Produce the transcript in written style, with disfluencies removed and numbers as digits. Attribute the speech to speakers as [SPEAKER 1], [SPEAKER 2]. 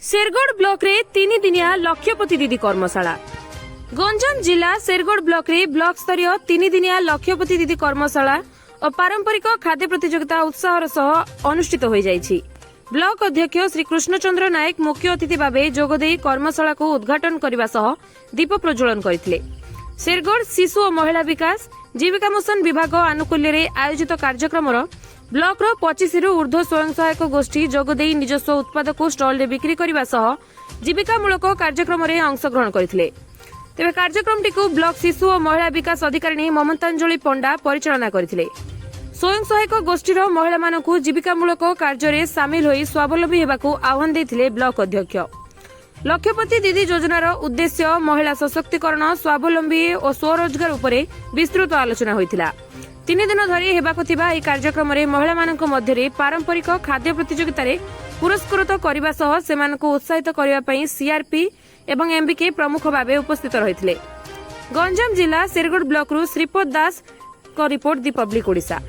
[SPEAKER 1] Shergarh block रे 3 दिनिया लक्ष्यपति दीदी कर्मशाला। गंजाम जिला शेरगढ़ ब्लॉक रे ब्लॉक स्तरीय 3 दिनिया लक्ष्यपति दीदी कर्मशाला और पारंपरिक खाद्य प्रतियोगिता उत्साहर सह अनुष्ठित हो जाइछि। ब्लॉक अध्यक्ष श्री कृष्णचंद्र नायक मुख्य अतिथि भावे जोगदेई कर्मशाला को उद्घाटन करने सह दीप प्रज्वलन करथिले। शेरगढ़ शिशु और महिला विकास जीविका मिशन विभाग आनुकूल्य रे आयोजित कार्यक्रम ब्लॉक रो 25 रु ऊर्ध्व स्वयं सहायक गोष्ठी जोगदेई निजस्व उत्पाद को स्टॉल रे बिक्री करने सह जीविकामूलक कार्यक्रम रे अंशग्रहण करथिले। तेबे कार्यक्रमटी को ब्लॉक शिशु और महिला विकास अधिकारी ममतांजलि पंडा परिचालना करथिले। स्वयं सहायक गोष्ठीर महिला मानकु जीविकामूलक कार्य रे सामिल होई स्वावलंबी हेबाकू आह्वान देथिले ब्लॉक अध्यक्ष। लक्ष्यपति दीदी योजनार उद्देश्य महिला सशक्तिकरण स्वावलंबी और स्वरोजगार उपरे विस्तृत आलोचना होइतिला। 3 दिन धरी हेबाकू थिबा एही कार्यक्रम रे महिला मानक मध्यरे पारंपरिक खाद्य प्रतियोगिता रे पुरस्कृत करबा सह सेमानकु उत्साहित करबा पई सीआरपी एवं एमबीके प्रमुख भावे उपस्थित रहिथिले। गंजाम जिला शेरगढ़ ब्लॉक रु श्रीपद दास को रिपोर्ट दी पब्लिक ओडिशा।